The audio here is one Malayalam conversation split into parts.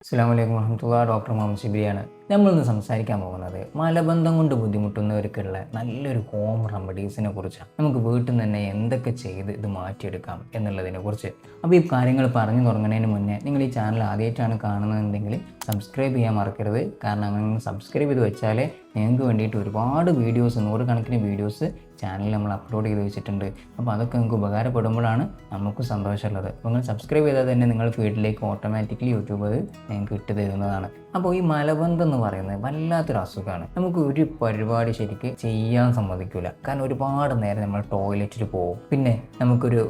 അസ്സലാമു അലൈക്കും വറഹ്മത്തുള്ളാഹി. ഡോക്ടർ മുഹമ്മദ് ഷിബിയാണ്. നമ്മളിന്ന് സംസാരിക്കാൻ പോകുന്നത് മലബന്ധം കൊണ്ട് ബുദ്ധിമുട്ടുന്നവർക്കുള്ള നല്ലൊരു ഹോം റെമഡീസിനെ കുറിച്ചാണ്. നമുക്ക് വീട്ടിൽ നിന്ന് തന്നെ എന്തൊക്കെ ചെയ്ത് ഇത് മാറ്റിയെടുക്കാം എന്നുള്ളതിനെ കുറിച്ച്. അപ്പോൾ ഈ കാര്യങ്ങൾ പറഞ്ഞു തുടങ്ങുന്നതിന് മുന്നേ നിങ്ങൾ ഈ ചാനൽ ആദ്യമായിട്ടാണ് കാണുന്നതെങ്കിൽ സബ്സ്ക്രൈബ് ചെയ്യാൻ മറക്കരുത്. കാരണം അങ്ങനെ സബ്സ്ക്രൈബ് ചെയ്ത് വെച്ചാലേ നിങ്ങൾക്ക് വേണ്ടിയിട്ട് ഒരുപാട് വീഡിയോസ്, നൂറുകണക്കിന് വീഡിയോസ് ചാനലിൽ നമ്മൾ അപ്ലോഡ് ചെയ്ത് വെച്ചിട്ടുണ്ട്. അപ്പോൾ അതൊക്കെ നിങ്ങൾക്ക് ഉപകാരപ്പെടുമ്പോഴാണ് നമുക്ക് സന്തോഷമുള്ളത്. അപ്പോൾ നിങ്ങൾ സബ്സ്ക്രൈബ് ചെയ്താൽ തന്നെ നിങ്ങൾ ഫീഡിലേക്ക് ഓട്ടോമാറ്റിക്കലി യൂട്യൂബ് അത് നിങ്ങൾക്ക് ഇട്ട് തരുന്നതാണ്. അപ്പോൾ ഈ മലബന്ധം എന്ന് പറയുന്നത് വല്ലാത്തൊരു അസുഖമാണ്. നമുക്ക് ഒരു പരിപാടി ശരിക്ക് ചെയ്യാൻ സമ്മതിക്കില്ല. കാരണം ഒരുപാട് നേരം നമ്മൾ ടോയ്ലറ്റിൽ പോകും. പിന്നെ നമുക്കൊരു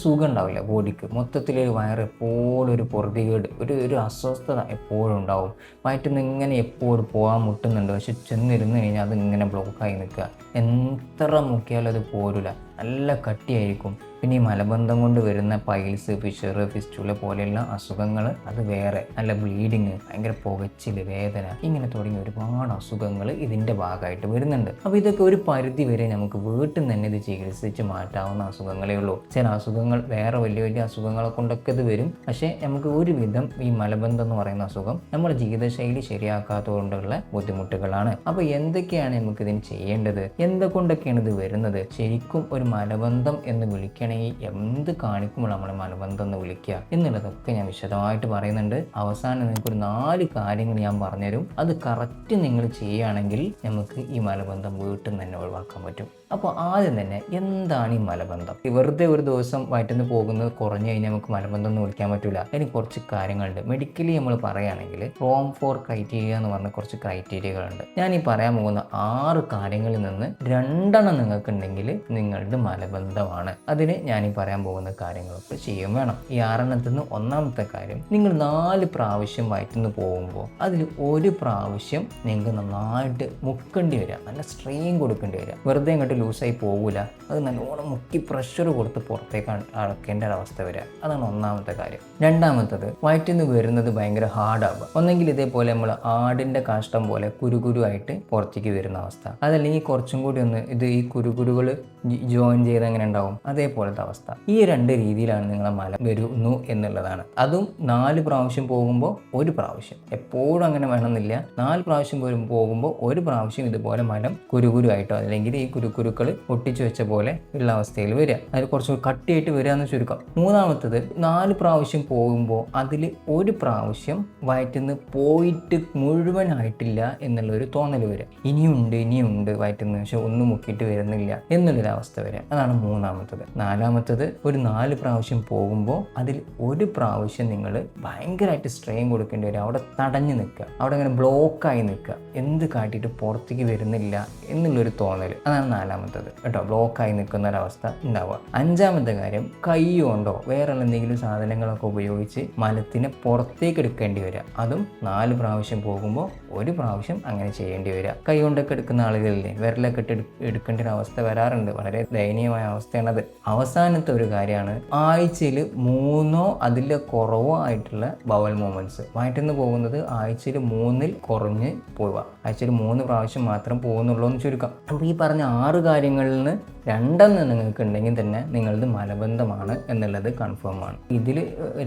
സുഖം ഉണ്ടാവില്ല ബോഡിക്ക്. മൊത്തത്തിലൊരു വയറ് എപ്പോഴും ഒരു പൊറുതികേട്, ഒരു അസ്വസ്ഥത എപ്പോഴും ഉണ്ടാവും. വയറ്റിൽ ഇങ്ങനെ എപ്പോഴും പോകാൻ മുട്ടുന്നുണ്ട്. പക്ഷെ ചെന്നിരുന്ന് കഴിഞ്ഞാൽ അത് ഇങ്ങനെ ബ്ലോക്കായി നിൽക്കുക. എത്ര മുക്കിയാലും അത് പോരില്ല, നല്ല കട്ടിയായിരിക്കും. പിന്നെ ഈ മലബന്ധം കൊണ്ട് വരുന്ന പൈൽസ്, ഫിഷർ, ഫിസ്റ്റുല പോലെയുള്ള അസുഖങ്ങൾ അത് വേറെ. നല്ല ബ്ലീഡിങ്, ഭയങ്കര പുകച്ചിൽ, വേദന, ഇങ്ങനെ തുടങ്ങിയ ഒരുപാട് അസുഖങ്ങൾ ഇതിൻ്റെ ഭാഗമായിട്ട് വരുന്നുണ്ട്. അപ്പോൾ ഇതൊക്കെ ഒരു പരിധി വരെ നമുക്ക് വീട്ടിൽ നിന്ന് തന്നെ ഇത് ചികിത്സിച്ച് മാറ്റാവുന്ന അസുഖങ്ങളേ ഉള്ളൂ. ചില അസുഖങ്ങൾ വേറെ വലിയ വലിയ അസുഖങ്ങളെ കൊണ്ടൊക്കെ ഇത് വരും. പക്ഷേ നമുക്ക് ഒരുവിധം ഈ മലബന്ധം എന്ന് പറയുന്ന അസുഖം നമ്മുടെ ജീവിതശൈലി ശരിയാക്കാത്തതുകൊണ്ടുള്ള ബുദ്ധിമുട്ടുകളാണ്. അപ്പോൾ എന്തൊക്കെയാണ് നമുക്കിതിന് ചെയ്യേണ്ടത്, എന്തൊക്കെയാണ് ഇത് വരുന്നത്, ശരിക്കും ഒരു മലബന്ധം എന്ന് വിളിക്കണമെങ്കിൽ എന്ത് കാണിക്കുമ്പോൾ നമ്മൾ മലബന്ധം എന്ന് വിളിക്കുക എന്നുള്ളതൊക്കെ ഞാൻ വിശദമായിട്ട് പറയുന്നുണ്ട്. അവസാനം നിങ്ങൾക്ക് ഒരു 4 കാര്യങ്ങൾ ഞാൻ പറഞ്ഞുതരും. അത് കറക്റ്റ് നിങ്ങൾ ചെയ്യുകയാണെങ്കിൽ നമുക്ക് ഈ മലബന്ധം വീട്ടിൽ നിന്ന് തന്നെ ഒഴിവാക്കാൻ പറ്റും. അപ്പോൾ ആദ്യം തന്നെ എന്താണ് ഈ മലബന്ധം? വെറുതെ ഒരു ദിവസം വയറ്റിൽ പോകുന്നത് കുറഞ്ഞു കഴിഞ്ഞാൽ നമുക്ക് മലബന്ധം എന്ന് വിളിക്കാൻ പറ്റില്ല. അതിന് കുറച്ച് കാര്യങ്ങളുണ്ട്. മെഡിക്കലി നമ്മൾ പറയുകയാണെങ്കിൽ റോം 4 ക്രൈറ്റീരിയ എന്ന് പറഞ്ഞ കുറച്ച് ക്രൈറ്റീരിയകളുണ്ട്. ഞാൻ ഈ പറയാൻ പോകുന്ന 6 കാര്യങ്ങളിൽ നിന്ന് 2 നിങ്ങൾക്കുണ്ടെങ്കിൽ നിങ്ങളുടെ മലബന്ധമാണ്. അതിന് ഞാൻ ഈ പറയാൻ പോകുന്ന കാര്യങ്ങളൊക്കെ ചെയ്യും വേണം. ഈ 6 ഒന്നാമത്തെ കാര്യം, നിങ്ങൾ 4 പ്രാവശ്യം വയറ്റിൽ പോകുമ്പോൾ അതിൽ 1 പ്രാവശ്യം നിങ്ങൾക്ക് നന്നായിട്ട് മുക്കേണ്ടി വരിക, നല്ല സ്ട്രെയിൻ കൊടുക്കേണ്ടി വരിക. വെറുതെ ഇങ്ങോട്ട് ലൂസായി പോകില്ല, അത് നല്ലോണം മുക്കി പ്രഷർ കൊടുത്ത് പുറത്തേക്ക് അടക്കേണ്ട ഒരവസ്ഥ വരിക. അതാണ് ഒന്നാമത്തെ കാര്യം. രണ്ടാമത്തത്, വയറ്റിൽ നിന്ന് വരുന്നത് ഭയങ്കര ഹാർഡാവുക. ഒന്നെങ്കിൽ ഇതേപോലെ നമ്മൾ ആടിൻ്റെ കാഷ്ടം പോലെ കുരുകുരുവായിട്ട് പുറത്തേക്ക് വരുന്ന അവസ്ഥ, അതല്ലെങ്കിൽ കുറച്ചും കൂടി ഒന്ന് ഈ കുരുകുരുകൾ ജോയിൻ ചെയ്ത് എങ്ങനെ ഉണ്ടാവും, അതേപോലത്തെ അവസ്ഥ. ഈ 2 രീതിയിലാണ് നിങ്ങളെ മല വരുന്നു എന്നുള്ളതാണ്. അതും 4 പ്രാവശ്യം പോകുമ്പോൾ 1 പ്രാവശ്യം, എപ്പോഴും അങ്ങനെ വേണമെന്നില്ല. 4 പ്രാവശ്യം പോകുമ്പോൾ 1 പ്രാവശ്യം ഇതുപോലെ മലം കുരുകുരുവായിട്ടോ അല്ലെങ്കിൽ ഈ കുരുക്കൾ ഒട്ടിച്ചു വെച്ച പോലെ ഉള്ള അവസ്ഥയിൽ വരിക. അതിൽ കുറച്ച് കട്ടിയായിട്ട് വരിക എന്ന് ചുരുക്കം. മൂന്നാമത്തത്, 4 പ്രാവശ്യം പോകുമ്പോൾ അതിൽ 1 പ്രാവശ്യം വയറ്റിൽ നിന്ന് പോയിട്ട് മുഴുവനായിട്ടില്ല എന്നുള്ളൊരു തോന്നൽ വരിക. ഇനിയുണ്ട് വയറ്റിൽ നിന്ന്, പക്ഷെ ഒന്നും മുക്കിയിട്ട് വരുന്നില്ല എന്നുള്ളൊരു അവസ്ഥ വരിക. അതാണ് മൂന്നാമത്തത്. നാലാമത്തത്, ഒരു 4 പ്രാവശ്യം പോകുമ്പോൾ അതിൽ 1 പ്രാവശ്യം നിങ്ങൾ ഭയങ്കരമായിട്ട് സ്ട്രെയിൻ കൊടുക്കേണ്ടി വരിക. അവിടെ തടഞ്ഞു നിൽക്കുക, അവിടെ ഇങ്ങനെ ബ്ലോക്കായി നിൽക്കുക, എന്ത് കാട്ടിയിട്ട് പുറത്തേക്ക് വരുന്നില്ല എന്നുള്ളൊരു തോന്നൽ. അതാണ് 4മത്തത് കേട്ടോ, ബ്ലോക്കായി നിൽക്കുന്ന ഒരവസ്ഥ ഉണ്ടാവുക. 5മത്തെ കാര്യം, കൈ കൊണ്ടോ വേറെ എന്തെങ്കിലും സാധനങ്ങളൊക്കെ ഉപയോഗിച്ച് മലത്തിനെ പുറത്തേക്ക് എടുക്കേണ്ടി വരിക. അതും 4 പ്രാവശ്യം പോകുമ്പോൾ 1 പ്രാവശ്യം അങ്ങനെ ചെയ്യേണ്ടി വരിക. കൈ കൊണ്ടൊക്കെ എടുക്കുന്ന ആളുകളിലെ വിരലൊക്കെ എടുക്കേണ്ട ഒരു അവസ്ഥ വരാറുണ്ട്. വളരെ ദയനീയമായ അവസ്ഥയാണത്. അവസാനത്തെ ഒരു കാര്യമാണ്, ആഴ്ചയിൽ 3 അതിൽ കുറവോ ആയിട്ടുള്ള ബവൽ മൂവ്മെന്റ്സ്. വയറ്റിൽ നിന്ന് പോകുന്നത് ആഴ്ചയിൽ 3 കുറഞ്ഞ് പോവുക. ആഴ്ചയിൽ 3 പ്രാവശ്യം മാത്രം പോകുന്നുള്ളൂ എന്ന് ചുരുക്കം. അപ്പോൾ ഈ പറഞ്ഞ 6 കാര്യങ്ങളിൽ നിന്ന് 2 നിങ്ങൾക്ക് ഉണ്ടെങ്കിൽ തന്നെ നിങ്ങളത് മലബന്ധമാണ് എന്നുള്ളത് കൺഫേം ആണ്. ഇതിൽ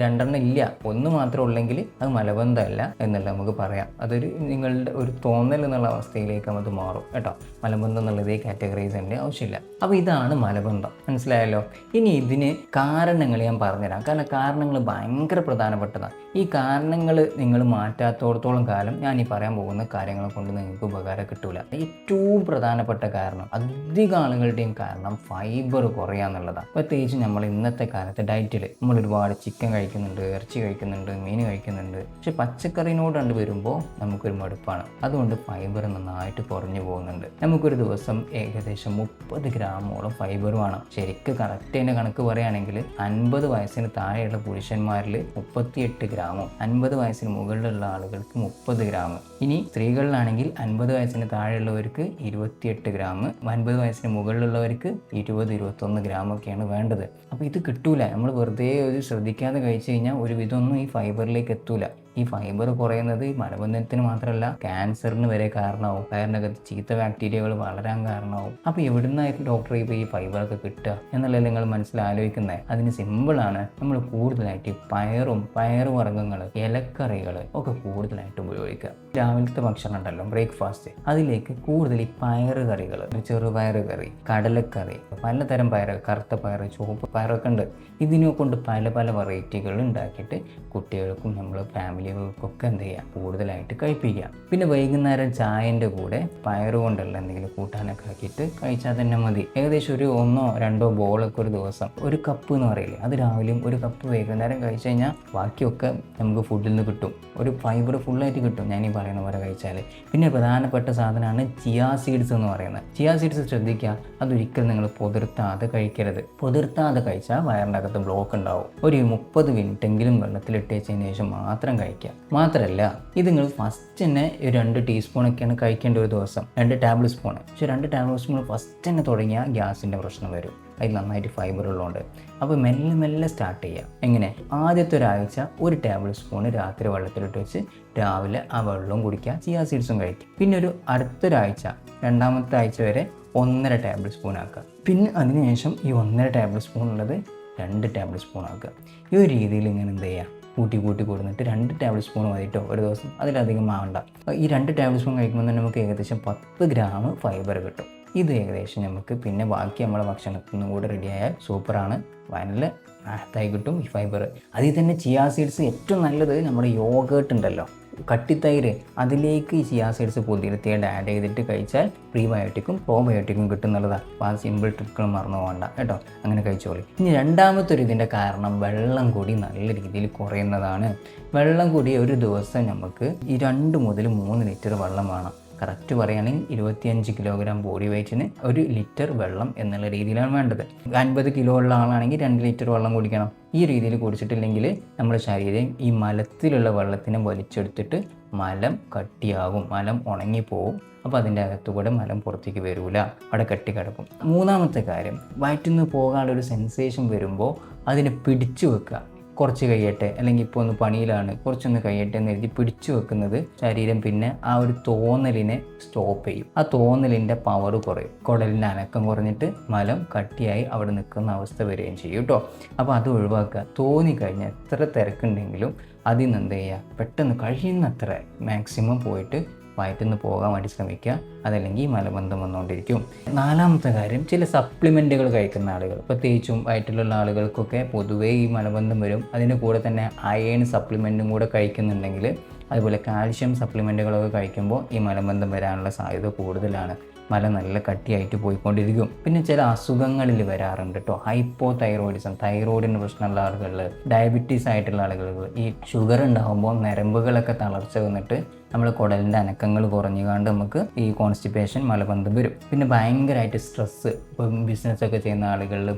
2 ഇല്ല, 1 മാത്രം ഉള്ളെങ്കിൽ അത് മലബന്ധമല്ല എന്നുള്ളത് നമുക്ക് പറയാം. അതൊരു നിങ്ങളുടെ ഒരു തോന്നൽ എന്നുള്ള അവസ്ഥയിലേക്ക് അത് മാറും കേട്ടോ. മലബന്ധം എന്നുള്ളത് കാറ്റഗറൈസ് ചെയ്യേണ്ട ആവശ്യമില്ല. അപ്പോൾ ഇതാണ് മലബന്ധം, മനസ്സിലായല്ലോ. ഇനി ഇതിന് കാരണങ്ങൾ ഞാൻ പറഞ്ഞുതരാം. കാരണം കാരണങ്ങൾ ഭയങ്കര പ്രധാനപ്പെട്ടതാണ്. ഈ കാരണങ്ങൾ നിങ്ങൾ മാറ്റാത്തോടത്തോളം കാലം ഞാൻ ഈ പറയാൻ പോകുന്ന കാര്യങ്ങളെ കൊണ്ട് നിങ്ങൾക്ക് ഉപകാരം കിട്ടൂല. ഏറ്റവും പ്രധാനപ്പെട്ട കാരണം, അധികം ആളുകളുടെയും കാരണം ഫൈബർ കുറയാന്നുള്ളതാണ്. പ്രത്യേകിച്ച് നമ്മൾ ഇന്നത്തെ കാലത്തെ ഡയറ്റിൽ നമ്മൾ ഒരുപാട് ചിക്കൻ കഴിക്കുന്നുണ്ട്, ഇറച്ചി കഴിക്കുന്നുണ്ട്, മീൻ കഴിക്കുന്നുണ്ട്. പക്ഷെ പച്ചക്കറിനോട് കണ്ട് വരുമ്പോൾ നമുക്കൊരു മടുപ്പാണ്. അതുകൊണ്ട് ഫൈബർ നന്നായിട്ട് കുറഞ്ഞു പോകുന്നുണ്ട്. നമുക്കൊരു ദിവസം ഏകദേശം 30 ഗ്രാമോളം ഫൈബർ വേണം. ശരിക്കും കറക്റ്റ് അതിൻ്റെ കണക്ക് പറയുകയാണെങ്കിൽ 50 വയസ്സിന് താഴെയുള്ള പുരുഷന്മാരിൽ 38 ഗ്രാമും 50 വയസ്സിന് മുകളിലുള്ള ആളുകൾക്ക് 30 ഗ്രാം. ഇനി സ്ത്രീകളിലാണെങ്കിൽ 50 വയസ്സിന് താഴെയുള്ളവർക്ക് 28 ഗ്രാം, 50 വയസ്സിന് മുകളിലുള്ളവർക്ക് 20-21 ഗ്രാമൊക്കെയാണ് വേണ്ടത്. അപ്പോൾ ഇത് കിട്ടൂല. നമ്മൾ വെറുതെ ഒരു ശ്രദ്ധിക്കാതെ കഴിച്ചു കഴിഞ്ഞാൽ ഒരു വിധമൊന്നും ഈ ഫൈബറിലേക്ക് എത്തൂല. ഈ ഫൈബർ കുറയുന്നത് മലബന്ധത്തിന് മാത്രമല്ല ക്യാൻസറിന് വരെ കാരണമാവും. വയറിനകത്ത് ചീത്ത ബാക്ടീരിയകൾ വളരാൻ കാരണമാവും. അപ്പോൾ എവിടുന്നായിട്ട് ഡോക്ടറെ ഇപ്പോൾ ഈ ഫൈബറൊക്കെ കിട്ടുക എന്നുള്ളത് നിങ്ങൾ മനസ്സിലാലോചിക്കുന്നത്? അതിന് സിമ്പിളാണ്. നമ്മൾ കൂടുതലായിട്ട് പയറുവർഗ്ഗങ്ങൾ, ഇലക്കറികൾ ഒക്കെ കൂടുതലായിട്ട് ഉപയോഗിക്കുക. രാവിലത്തെ ഭക്ഷണം ഉണ്ടല്ലോ, ബ്രേക്ക്ഫാസ്റ്റ്, അതിലേക്ക് കൂടുതൽ ഈ പയറ് കറികൾ, ചെറുപയർ കറി, കടലക്കറി, പലതരം പയർ, കറുത്ത പയർ, ചുവപ്പ് പയറൊക്കെ ഉണ്ട്. ഇതിനെ കൊണ്ട് പല വെറൈറ്റികൾ ഉണ്ടാക്കിയിട്ട് കുട്ടികൾക്കും നമ്മൾ ഫാമിലികൾക്കൊക്കെ എന്ത് ചെയ്യുക, കൂടുതലായിട്ട് കഴിപ്പിക്കുക. പിന്നെ വൈകുന്നേരം ചായൻ്റെ കൂടെ പയറ് കൊണ്ടുള്ള എന്തെങ്കിലും കൂട്ടാനൊക്കെ ആക്കിയിട്ട് കഴിച്ചാൽ തന്നെ മതി. ഏകദേശം ഒരു 1-2 ബോളൊക്കെ ഒരു ദിവസം, ഒരു കപ്പ് എന്ന് പറയില്ലേ, അത് രാവിലെയും ഒരു കപ്പ് വൈകുന്നേരം കഴിച്ചു കഴിഞ്ഞാൽ ബാക്കിയൊക്കെ നമുക്ക് ഫുഡിൽ നിന്ന് കിട്ടും. ഒരു ഫൈബർ ഫുള്ളായിട്ട് കിട്ടും ഞാൻ ഈ പറയുന്ന പോലെ കഴിച്ചാൽ. പിന്നെ പ്രധാനപ്പെട്ട സാധനമാണ് ചിയാ സീഡ്സ് എന്ന് പറയുന്നത്. ചിയാ സീഡ്സ് ശ്രദ്ധിക്കുക, അതൊരിക്കലും നിങ്ങൾ പൊതിർത്താതെ കഴിക്കരുത്. പൊതിർത്താതെ കഴിച്ചാൽ വയറിൻ്റെ അകത്ത് ബ്ലോക്ക് ഉണ്ടാവും. ഒരു 30 മിനിറ്റെങ്കിലും വെള്ളത്തിലിട്ട് വെച്ചതിന് ശേഷം മാത്രം കഴിക്കുക. മാത്രമല്ല ഇത് നിങ്ങൾ ഫസ്റ്റ് തന്നെ 2 ടീസ്പൂണൊക്കെയാണ് കഴിക്കേണ്ട ഒരു ദിവസം, 2 ടേബിൾ സ്പൂൺ. പക്ഷേ 2 ടേബിൾ സ്പൂൺ ഫസ്റ്റ് തന്നെ തുടങ്ങിയാൽ ഗ്യാസിൻ്റെ പ്രശ്നം വരും. അതിൽ നന്നായിട്ട് ഫൈബർ ഉള്ളതുകൊണ്ട്. അപ്പോൾ മെല്ലെ സ്റ്റാർട്ട് ചെയ്യുക. എങ്ങനെ? ആദ്യത്തെ ഒരാഴ്ച 1 ടേബിൾ സ്പൂൺ രാത്രി വെള്ളത്തിലിട്ട് വെച്ച് രാവിലെ ആ വെള്ളവും കുടിക്കുക, ചിയാ സീഡ്സും കഴിക്കുക. പിന്നെ അടുത്തൊരാഴ്ച, 2ാമത്തെ ആഴ്ച വരെ 1.5 ടേബിൾ സ്പൂൺ ആക്കുക. പിന്നെ അതിനുശേഷം ഈ 1.5 ടേബിൾ സ്പൂൺ ഉള്ളത് 2 ടേബിൾ സ്പൂൺ ആക്കുക. ഈ ഒരു രീതിയിൽ ഇങ്ങനെ എന്ത് ചെയ്യുക, കൂട്ടി കൊടുത്തിട്ട് 2 ടേബിൾ സ്പൂൺ മതിട്ടോ ഒരു ദിവസം, അതിലധികം ആവണ്ട. ഈ 2 ടേബിൾ സ്പൂൺ കഴിക്കുമ്പോൾ തന്നെ നമുക്ക് ഏകദേശം 10 ഗ്രാം ഫൈബർ കിട്ടും. ഇത് ഏകദേശം നമുക്ക് പിന്നെ ബാക്കി നമ്മളെ ഭക്ഷണത്തിൽ നിന്നും കൂടെ റെഡിയായാൽ സൂപ്പറാണ്. നല്ല ആഹത്തായി കിട്ടും ഈ ഫൈബർ. അതിൽ തന്നെ ചിയാ സീഡ്സ് ഏറ്റവും നല്ലത് നമ്മുടെ യോഗേർട്ട് ഉണ്ടല്ലോ, കട്ടിത്തൈര്, അതിലേക്ക് ഈ ചിയാ സീഡ്സ് പൊതിർത്തിയായിട്ട് ആഡ് ചെയ്തിട്ട് കഴിച്ചാൽ പ്രീബയോട്ടിക്കും പ്രോബയോട്ടിക്കും കിട്ടുന്നുള്ളതാണ്. അപ്പോൾ ആ സിമ്പിൾ ട്രിക്കുകൾ മറന്നു പോകണ്ട കേട്ടോ, അങ്ങനെ കഴിച്ചോളി. ഇനി രണ്ടാമത്തെ ഇതിൻ്റെ കാരണം വെള്ളം കൂടി നല്ല രീതിയിൽ കുറയുന്നതാണ്. വെള്ളം കൂടി ഒരു ദിവസം നമുക്ക് ഈ 2 മുതൽ 3 ലിറ്റർ വെള്ളം വേണം. കറക്റ്റ് പറയുകയാണെങ്കിൽ 25 കിലോഗ്രാം ബോഡി വെയ്റ്റിന് 1 ലിറ്റർ വെള്ളം എന്നുള്ള രീതിയിലാണ് വേണ്ടത്. 50 കിലോ ഉള്ള ആളാണെങ്കിൽ 2 ലിറ്റർ വെള്ളം കുടിക്കണം. ഈ രീതിയിൽ കുടിച്ചിട്ടില്ലെങ്കിൽ നമ്മുടെ ശരീരം ഈ മലത്തിലുള്ള വെള്ളത്തിനെ വലിച്ചെടുത്തിട്ട് മലം കട്ടിയാകും, മലം ഉണങ്ങിപ്പോവും. അപ്പോൾ അതിൻ്റെ അകത്തുകൂടെ മലം പുറത്തേക്ക് വരില്ല, അവിടെ കെട്ടി കിടക്കും. മൂന്നാമത്തെ കാര്യം, വയറ്റിൽ നിന്ന് പോകാനുള്ളൊരു സെൻസേഷൻ വരുമ്പോൾ അതിനെ പിടിച്ചു വെക്കുക. കുറച്ച് കഴിയട്ടെ, അല്ലെങ്കിൽ ഇപ്പോൾ ഒന്ന് പണിയിലാണ്, കുറച്ചൊന്ന് കഴിയട്ടെ എന്ന് എഴുതി പിടിച്ചു വെക്കുന്നത് ശരീരം പിന്നെ ആ ഒരു തോന്നലിനെ സ്റ്റോപ്പ് ചെയ്യും. ആ തോന്നലിൻ്റെ പവർ കുറയും, കുടലിൻ്റെ അനക്കം കുറഞ്ഞിട്ട് മലം കട്ടിയായി അവിടെ നിൽക്കുന്ന അവസ്ഥ വരികയും ചെയ്യും കേട്ടോ. അപ്പോൾ അത് ഒഴിവാക്കുക. തോന്നിക്കഴിഞ്ഞാൽ എത്ര തിരക്കുണ്ടെങ്കിലും അതിൽ നിന്ന് എന്ത് ചെയ്യുക, പെട്ടെന്ന് കഴിയുന്നത്ര മാക്സിമം പോയിട്ട് വയറ്റിൽ നിന്ന് പോകാൻ വേണ്ടി ശ്രമിക്കുക. അതല്ലെങ്കിൽ മലബന്ധം വന്നുകൊണ്ടിരിക്കും. നാലാമത്തെ കാര്യം, ചില സപ്ലിമെൻറ്റുകൾ കഴിക്കുന്ന ആളുകൾ, പ്രത്യേകിച്ചും വയറ്റിലുള്ള ആളുകൾക്കൊക്കെ പൊതുവേ ഈ മലബന്ധം വരും. അതിന് കൂടെ തന്നെ അയേൺ സപ്ലിമെൻറ്റും കൂടെ കഴിക്കുന്നുണ്ടെങ്കിൽ, അതുപോലെ കാൽഷ്യം സപ്ലിമെൻറ്റുകളൊക്കെ കഴിക്കുമ്പോൾ ഈ മലബന്ധം വരാനുള്ള സാധ്യത കൂടുതലാണ്. മല നല്ല കട്ടിയായിട്ട് പോയിക്കൊണ്ടിരിക്കും. പിന്നെ ചില അസുഖങ്ങളിൽ വരാറുണ്ട് കേട്ടോ. ഹൈപ്പോ തൈറോയിഡിസം, തൈറോയിഡിന് പ്രശ്നമുള്ള ആളുകളിൽ, ഡയബറ്റീസ് ആയിട്ടുള്ള ആളുകൾക്ക് ഈ ഷുഗർ ഉണ്ടാകുമ്പോൾ നരമ്പുകളൊക്കെ തളർച്ച വന്നിട്ട് നമ്മൾ കുടലിൻ്റെ അനക്കങ്ങൾ കുറഞ്ഞുകൊണ്ട് നമുക്ക് ഈ കോൺസ്റ്റിപ്പേഷൻ, മലബന്ധം വരും. പിന്നെ ഭയങ്കരമായിട്ട് സ്ട്രെസ്സ്, ഇപ്പം ബിസിനസ്സൊക്കെ ചെയ്യുന്ന ആളുകളിൽ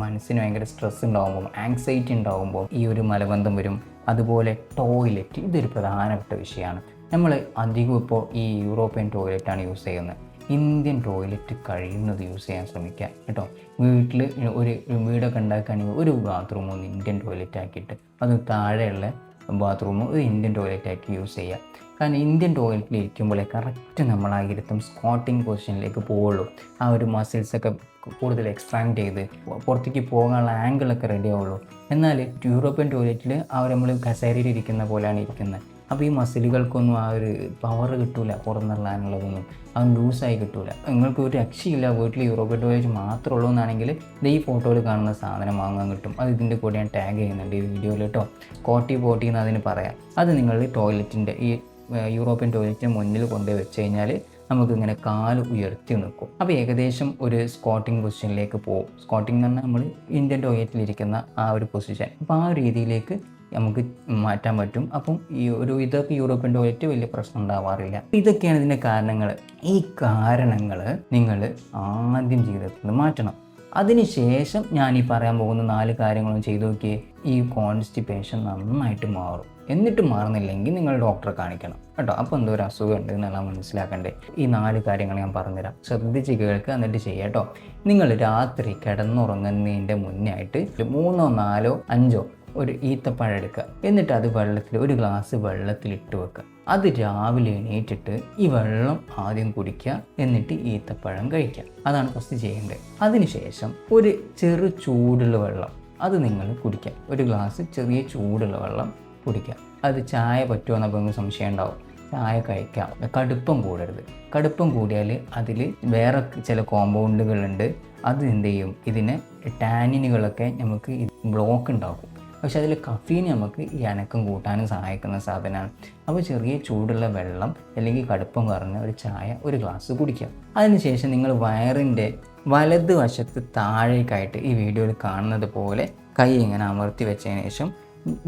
മനസ്സിന് ഭയങ്കര സ്ട്രെസ് ഉണ്ടാകുമ്പോൾ, ആങ്സൈറ്റി ഉണ്ടാകുമ്പോൾ ഈ ഒരു മലബന്ധം വരും. അതുപോലെ ടോയ്ലറ്റ്, ഇതൊരു പ്രധാനപ്പെട്ട വിഷയമാണ്. നമ്മൾ അധികം ഇപ്പോൾ ഈ യൂറോപ്യൻ ടോയ്ലറ്റാണ് യൂസ് ചെയ്യുന്നത്. ഇന്ത്യൻ ടോയ്ലറ്റ് കഴിയുന്നത് യൂസ് ചെയ്യാൻ ശ്രമിക്കുക കേട്ടോ. വീട്ടിൽ ഒരു വീടൊക്കെ ഉണ്ടാക്കുകയാണെങ്കിൽ ഒരു ബാത്റൂം ഒന്ന് ഇന്ത്യൻ ടോയ്ലറ്റ് ആക്കിയിട്ട്, അത് താഴെയുള്ള ബാത്റൂം ഒരു ഇന്ത്യൻ ടോയ്ലറ്റ് ആക്കി യൂസ് ചെയ്യുക. കാരണം ഇന്ത്യൻ ടോയ്ലറ്റിൽ ഇരിക്കുമ്പോഴേ കറക്റ്റ് നമ്മൾ ആ ഇരുത്തും സ്ക്വാട്ടിങ് പൊസിഷനിലേക്ക് പോവുള്ളൂ. ആ ഒരു മസിൽസൊക്കെ കൂടുതൽ എക്സ്ട്രാക്ട് ചെയ്ത് പുറത്തേക്ക് പോകാനുള്ള ആംഗിളൊക്കെ റെഡി ആവുള്ളൂ. എന്നാൽ യൂറോപ്യൻ ടോയ്ലറ്റിൽ നമ്മൾ കസേരയിൽ ഇരിക്കുന്ന പോലെയാണ് ഇരിക്കുന്നത്. അപ്പോൾ ഈ മസിലുകൾക്കൊന്നും ആ ഒരു പവർ കിട്ടില്ല, പുറന്തള്ളാനുള്ളതൊന്നും അത് ലൂസായി കിട്ടില്ല. നിങ്ങൾക്ക് ഒരു രക്ഷയില്ല, വീട്ടിൽ യൂറോപ്യൻ ടോയ്ലറ്റ് മാത്രമേ ഉള്ളൂ എന്നാണെങ്കിൽ ഈ ഫോട്ടോയിൽ കാണുന്ന സാധനം വാങ്ങാൻ കിട്ടും. അത് ഇതിൻ്റെ കൂടെ ഞാൻ ടാഗ് ചെയ്യുന്നുണ്ട് ഈ വീഡിയോയിൽ കേട്ടോ. സ്കോട്ടി ബോട്ടി എന്ന് അതിന് പറയാം. അത് നിങ്ങൾ ടോയ്ലറ്റിൻ്റെ ഈ യൂറോപ്യൻ ടോയ്ലറ്റിന് മുന്നിൽ കൊണ്ടുപോയി വെച്ച് കഴിഞ്ഞാൽ നമുക്കിങ്ങനെ കാല് ഉയർത്തി നിൽക്കും. അപ്പോൾ ഏകദേശം ഒരു സ്ക്വാട്ടിങ് പൊസിഷനിലേക്ക് പോകും. സ്ക്വാട്ടിങ് എന്ന് പറഞ്ഞാൽ നമ്മൾ ഇന്ത്യൻ ടോയ്ലറ്റിലിരിക്കുന്ന ആ ഒരു പൊസിഷൻ. അപ്പോൾ ആ രീതിയിലേക്ക് നമുക്ക് മാറ്റാൻ പറ്റും. അപ്പം ഇതൊക്കെ യൂറോപ്യൻ ടോയ്ലറ്റ് വലിയ പ്രശ്നം ഉണ്ടാവാറില്ല. ഇതൊക്കെയാണ് ഇതിൻ്റെ കാരണങ്ങൾ. ഈ കാരണങ്ങൾ നിങ്ങൾ ആദ്യം ജീവിതത്തിൽ നിന്ന് മാറ്റണം. അതിനുശേഷം ഞാൻ ഈ പറയാൻ പോകുന്ന 4 കാര്യങ്ങളും ചെയ്തു നോക്കിയേ, ഈ കോൺസ്റ്റിപ്പേഷൻ നന്നായിട്ട് മാറും. എന്നിട്ട് മാറുന്നില്ലെങ്കിൽ നിങ്ങൾ ഡോക്ടറെ കാണിക്കണം കേട്ടോ. അപ്പോൾ എന്തോ ഒരു അസുഖം ഉണ്ട് എന്നെല്ലാം മനസ്സിലാക്കണ്ടേ. ഈ 4 കാര്യങ്ങൾ ഞാൻ പറഞ്ഞുതരാം, ശ്രദ്ധിച്ച് കേൾക്കുക, എന്നിട്ട് ചെയ്യാം കേട്ടോ. നിങ്ങൾ രാത്രി കിടന്നുറങ്ങുന്നതിൻ്റെ മുന്നേ ആയിട്ട് 3, 4, 5 ഒരു ഈത്തപ്പഴം എടുക്കുക. എന്നിട്ട് അത് ഒരു ഗ്ലാസ് വെള്ളത്തിലിട്ട് വെക്കുക. അത് രാവിലെ എണീറ്റിട്ട് ഈ വെള്ളം ആദ്യം കുടിക്കുക, എന്നിട്ട് ഈത്തപ്പഴം കഴിക്കുക. അതാണ് ഫസ്റ്റ് ചെയ്യേണ്ടത്. അതിനുശേഷം ഒരു ചൂടുള്ള വെള്ളം അത് നിങ്ങൾ കുടിക്കുക. ഒരു ഗ്ലാസ് ചെറിയ ചൂടുള്ള വെള്ളം കുടിക്കുക. അത് ചായ പറ്റുമോ എന്നൊക്കെ നിങ്ങൾക്ക് സംശയം ഉണ്ടാവും. ചായ കഴിക്കാം. കടുപ്പം കൂടരുത്. കടുപ്പം കൂടിയാൽ അതിൽ വേറെ ചില കോമ്പൗണ്ടുകളുണ്ട്. അത് എന്ത് ചെയ്യും, ഇതിനെ ടാനിനുകളൊക്കെ നമുക്ക് ബ്ലോക്ക് ഉണ്ടാക്കും. പക്ഷെ അതിൽ കഫീൻ നമുക്ക് ഈ അനക്കം കൂട്ടാനും സഹായിക്കുന്ന സാധനമാണ്. അപ്പോൾ ചെറിയ ചൂടുള്ള വെള്ളം അല്ലെങ്കിൽ കടുപ്പം കുറഞ്ഞ ഒരു ചായ ഒരു ഗ്ലാസ് കുടിക്കുക. അതിനുശേഷം നിങ്ങൾ വയറിൻ്റെ വലത് വശത്ത് താഴേക്കായിട്ട് ഈ വീഡിയോയിൽ കാണുന്നത് പോലെ കൈ ഇങ്ങനെ അമർത്തി വെച്ചതിന് ശേഷം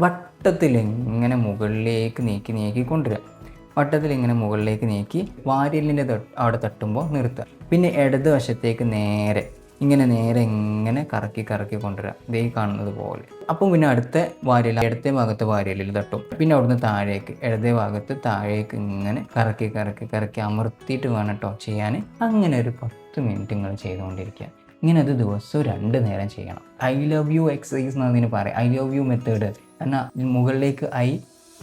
വട്ടത്തിൽ ഇങ്ങനെ മുകളിലേക്ക് നീക്കി കൊണ്ടുവരിക. വട്ടത്തിൽ ഇങ്ങനെ മുകളിലേക്ക് നീക്കി വാരിയലിൻ്റെ അവിടെ തട്ടുമ്പോൾ നിർത്തുക. പിന്നെ ഇടത് വശത്തേക്ക് നേരെ ഇങ്ങനെ കറക്കി കറക്കി കൊണ്ടുവരിക, ഈ കാണുന്നത് പോലെ. അപ്പം പിന്നെ ഇടത്തെ ഭാഗത്ത് വാരിയലിൽ തട്ടും. പിന്നെ അവിടുന്ന് താഴേക്ക് ഇടതേ ഭാഗത്ത് താഴേക്ക് ഇങ്ങനെ കറക്കി കറക്കി കറക്കി അമർത്തിയിട്ട് വേണം കേട്ടോ ചെയ്യാൻ. അങ്ങനെ ഒരു 10 മിനിറ്റ് നിങ്ങൾ ചെയ്തുകൊണ്ടിരിക്കുക. ഇങ്ങനെ അത് ദിവസവും 2 നേരം ചെയ്യണം. ഐ ലവ് യു എക്സസൈസ് എന്നതിന് പറയാം. I love you method. എന്നാൽ മുകളിലേക്ക് ഐ,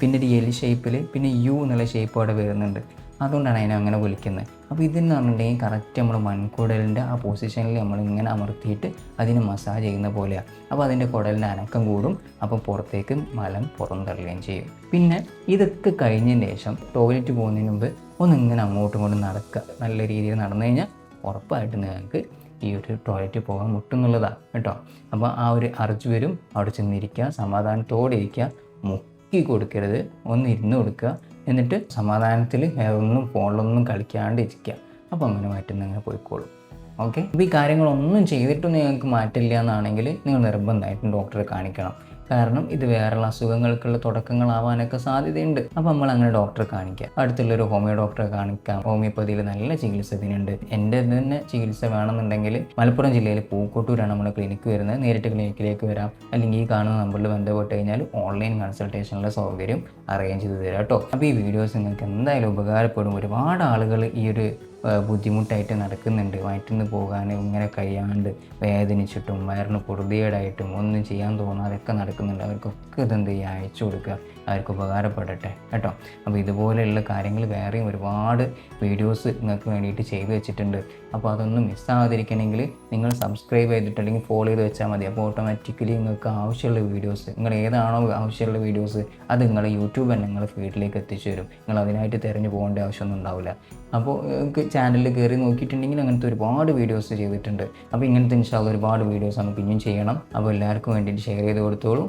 പിന്നെ ഒരു എലി ഷേപ്പിൽ, പിന്നെ യു എന്നുള്ള ഷേപ്പ് അവിടെ വരുന്നുണ്ട്. അതുകൊണ്ടാണ് അതിനെ അങ്ങനെ വിളിക്കുന്നത്. അപ്പോൾ ഇതെന്ന് പറഞ്ഞിട്ടുണ്ടെങ്കിൽ കറക്റ്റ് നമ്മൾ മൺകുടലിൻ്റെ ആ പൊസിഷനിൽ നമ്മളിങ്ങനെ അമർത്തിയിട്ട് അതിന് മസാജ് ചെയ്യുന്ന പോലെയാണ്. അപ്പോൾ അതിൻ്റെ കുടലിൻ്റെ അനക്കം കൂടും. അപ്പോൾ പുറത്തേക്ക് മലം പുറന്തള്ളുകയും ചെയ്യും. പിന്നെ ഇതൊക്കെ കഴിഞ്ഞതിന് ശേഷം ടോയ്ലറ്റ് പോകുന്നതിന് മുമ്പ് ഒന്നിങ്ങനെ അങ്ങോട്ടും ഇങ്ങോട്ടും നടക്കുക. നല്ല രീതിയിൽ നടന്നു കഴിഞ്ഞാൽ ഉറപ്പായിട്ട് നിങ്ങൾക്ക് ഈ ഒരു ടോയ്ലറ്റ് പോകാൻ മുട്ടുന്നുള്ളതാണ് കേട്ടോ. അപ്പോൾ ആ ഒരു അർജ് വരും. അവിടെ ചെന്നിരിക്കുക, സമാധാനത്തോടെ ഇരിക്കുക, മുക്കി കൊടുക്കരുത്, ഒന്ന് ഇരുന്ന് കൊടുക്കുക. എന്നിട്ട് സമാധാനത്തിൽ ഒന്നും ഫോണിലൊന്നും കളിക്കാണ്ട് ഇരിക്കുക. അപ്പോൾ അങ്ങനെ മാറ്റുന്ന അങ്ങനെ പോയിക്കോളും. ഓക്കെ. അപ്പോൾ ഈ കാര്യങ്ങളൊന്നും ചെയ്തിട്ടും നിങ്ങൾക്ക് മാറ്റില്ല എന്നാണെങ്കിൽ നിങ്ങൾ നിർബന്ധമായിട്ടും ഡോക്ടറെ കാണിക്കണം. കാരണം ഇത് വേറെയുള്ള അസുഖങ്ങൾക്കുള്ള തുടക്കങ്ങളാവാനൊക്കെ സാധ്യതയുണ്ട്. അപ്പോൾ നമ്മൾ അങ്ങനെ ഡോക്ടറെ കാണിക്കുക. അടുത്തുള്ളൊരു ഹോമിയോ ഡോക്ടറെ കാണിക്കാം. ഹോമിയോപ്പതിയിൽ നല്ല ചികിത്സ ഇതിനുണ്ട്. എൻ്റെ തന്നെ ചികിത്സ വേണമെന്നുണ്ടെങ്കിൽ മലപ്പുറം ജില്ലയിൽ പൂക്കോട്ടൂരാണ് നമ്മുടെ ക്ലിനിക്ക് വരുന്നത്. നേരിട്ട് ക്ലിനിക്കിലേക്ക് വരാം. അല്ലെങ്കിൽ ഈ കാണുന്ന നമ്പറിൽ ബന്ധപ്പെട്ട് കഴിഞ്ഞാൽ ഓൺലൈൻ കൺസൾട്ടേഷനുള്ള സൗകര്യം അറേഞ്ച് ചെയ്ത് തരാം കേട്ടോ. അപ്പോൾ ഈ വീഡിയോസ് നിങ്ങൾക്ക് എന്തായാലും ഉപകാരപ്പെടും. ഒരുപാട് ആളുകൾ ഈ ഒരു ബുദ്ധിമുട്ടായിട്ട് നടക്കുന്നുണ്ട്. വയറ്റിന്ന് പോകാൻ ഇങ്ങനെ കഴിയാണ്ട് വേദനിച്ചിട്ടും വയറിന് പൊറുതിയേടായിട്ടും ഒന്നും ചെയ്യാൻ തോന്നാതൊക്കെ നടക്കുന്നുണ്ട്. അവർക്കൊക്കെ ഇതെന്ത് ചെയ്യുക, അയച്ചു കൊടുക്കുക. അവർക്ക് ഉപകാരപ്പെടട്ടെ കേട്ടോ. അപ്പോൾ ഇതുപോലെയുള്ള കാര്യങ്ങൾ വേറെയും ഒരുപാട് വീഡിയോസ് നിങ്ങൾക്ക് വേണ്ടിയിട്ട് ചെയ്തു വെച്ചിട്ടുണ്ട്. അപ്പോൾ അതൊന്നും മിസ്സാകാതിരിക്കണമെങ്കിൽ നിങ്ങൾ സബ്സ്ക്രൈബ് ചെയ്തിട്ട് അല്ലെങ്കിൽ ഫോളോ ചെയ്ത് വെച്ചാൽ മതി. അപ്പോൾ ഓട്ടോമാറ്റിക്കലി നിങ്ങൾക്ക് ആവശ്യമുള്ള വീഡിയോസ്, നിങ്ങൾ ഏതാണോ ആവശ്യമുള്ള വീഡിയോസ്, അത് നിങ്ങൾ യൂട്യൂബ് തന്നെ നിങ്ങൾ ഫീഡിലേക്ക് എത്തിച്ചു തരും. നിങ്ങൾ അതിനായിട്ട് തിരഞ്ഞു പോകേണ്ട ആവശ്യമൊന്നും ഉണ്ടാവില്ല. അപ്പോൾ നിങ്ങൾക്ക് ചാനലിൽ കയറി നോക്കിയിട്ടുണ്ടെങ്കിൽ അങ്ങനത്തെ ഒരുപാട് വീഡിയോസ് ചെയ്തിട്ടുണ്ട്. അപ്പോൾ ഇങ്ങനത്തെ ഇൻഷാ അല്ലാഹ് ഒരുപാട് വീഡിയോസ് നമുക്ക് ഇനിയും ചെയ്യണം. അപ്പോൾ എല്ലാവർക്കും വേണ്ടിയിട്ട് ഷെയർ ചെയ്ത് കൊടുത്തോളൂ.